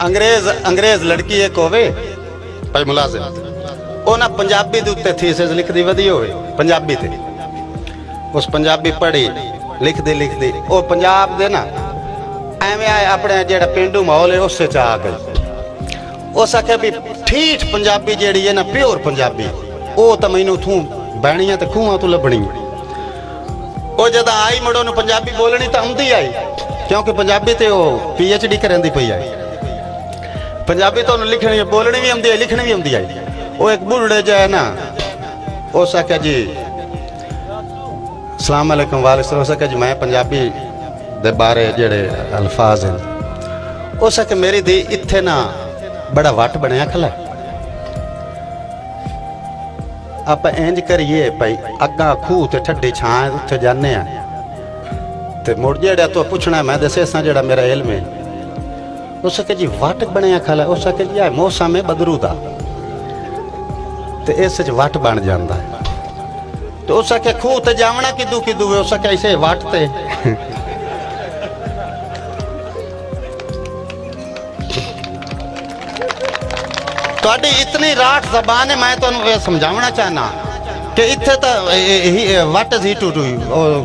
अंग्रेज लड़की एक होवे भाई मुलाजिम ਉਹ ਨਾ ਪੰਜਾਬੀ ਦੇ ਉੱਤੇ ਥੀਸਿਸ ਲਿਖਦੀ ਵਧੀਆ ਹੋਵੇ ਪੰਜਾਬੀ ਤੇ ਉਸ ਪੰਜਾਬੀ ਪੜ੍ਹੀ ਲਿਖਦੇ ਉਹ ਪੰਜਾਬ ਦੇ ਨਾ ਐਵੇਂ ਆਪਣੇ ਜਿਹੜਾ ਪਿੰਡੂ ਮਾਹੌਲ ਹੈ ਉਸੇ ਚ ਆ ਗਈ ਉਸ ਆਖਿਆ ਵੀ ਠੀਠ ਪੰਜਾਬੀ ਜਿਹੜੀ ਹੈ ਨਾ ਪਿਓਰ ਪੰਜਾਬੀ ਉਹ ਤਾਂ ਮੈਨੂੰ ਤੂੰ ਬਹਿਣੀਆਂ ਤੇ ਖੂਹਾਂ ਤੋਂ ਲੱਭਣੀ ਉਹ ਜਦ ਆਈ ਮੁੰਡੋ ਨੂੰ ਪੰਜਾਬੀ ਬੋਲਣੀ ਤਾਂ ਆਉਂਦੀ ਆਈ ਕਿਉਂਕਿ ਪੰਜਾਬੀ ਤੇ ਉਹ PhD ਕਰਨ ਦੀ ਪਈ ਆਈ ਪੰਜਾਬੀ ਤਾਂ ਉਹਨੂੰ ਲਿਖਣੀ ਬੋਲਣੀ ਵੀ ਆਉਂਦੀ ਹੈ ਲਿਖਣੀ ਵੀ ਆਉਂਦੀ ਆਈ वो एक बुढ़े जो है ना हो सके जी अस्सलाम वालेकुम वालेकुम हो सके जी मैं पंजाबी दे बारे जेड़े अल्फाज हैं हो सके मेरी दी इत्थे ना बड़ा वट बनया खला आप इंज करिए भाई अग्गा खूह ते ठड्डी छां उत्थे जाने ते मुड़ जेड़ा तो पुछना मैं दसे सा जेड़ा मेरा इल्म है हो सके जी वट बनया खला हो सके जी मौसम है बदरू दा ते इस वट बन जाता है तो उस आखे खूह ते जावना किदू उस आखे ऐसे वट ते तुहाडी इतनी राठ जबान है मैं तुहानू समझावना चाहना कि इत्थे तो वट जी टू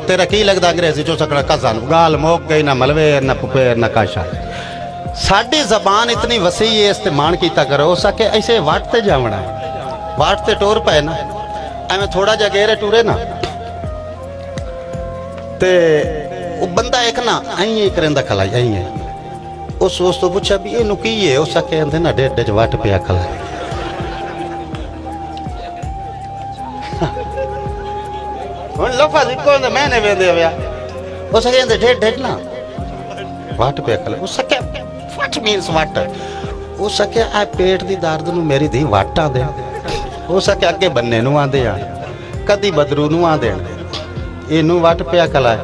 तेरा की लगता अंग्रेजी चो सकड़ा कसन गाल मोक गई ना मलवे ना पुपेर ना काशा साडी जबान इतनी वसी है इस्तेमाल किया करो उस आखे ऐसे वट ते जावना है वाट ते टोर पाए ना एवं थोड़ा जा गेरे टूरे ना ते वो बंदा एक ना आई करेंदा खलाई आई है उस तो पूछा भी इनू की है उस आखे आंदे ना डेढ़ च वट पिया खला हुन लफज इको होंदे मैंने वेंदे होया उस आखे आंदे डेढ़ ना वट पिया खला उस आखे व्हाट मीन्स वट उस आखे आ पेट दी दर्द नु मेरी दी वट आंदे हो सके अगे बन्ने नू आंदे आ कदी बदरू नू आंदे इनू वट पिया कला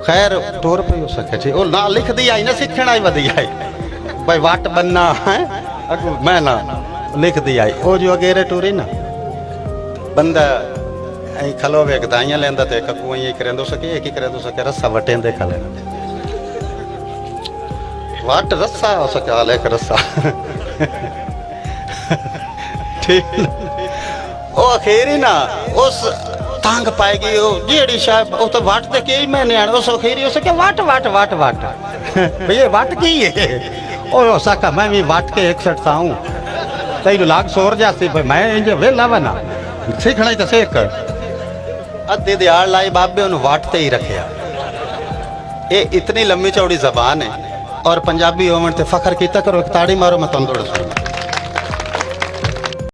खैर टोर पे हो सके जी ओ ना लिखदी आई ना सीखना ही वधी आई भाई वट बनना है मैं ना लिखदी आई ओ जो अगेरे टूरी ना बंदा ऐ खलोवे गदाइयां लेंदा ते ककू ऐ करेंदो सके एक ही करेंदो सके रस्सा वटेंदे खले वट रस्सा हो सके हाल एक रस्सा ठीक ओ अखेरी ना उस तंग पाएगी जेड़ी शायद वो तो वट ते के मैंने आने उस अखेरी उस के वट वट वट वट भैया वट की है ओ सका मैं भी वट के 61 हूं तेन लाग सोर जाती भाई मैं इंज वेला बना सीखना ही तो सीख अद्धी दिहाड़ लाई बाबे उन्हें वट ते ही रखा ये इतनी लंबी चौड़ी जबान है और पंजाबी होवन ते फखर किया करो एक ताड़ी मारो मैं तुम दौड़ सुन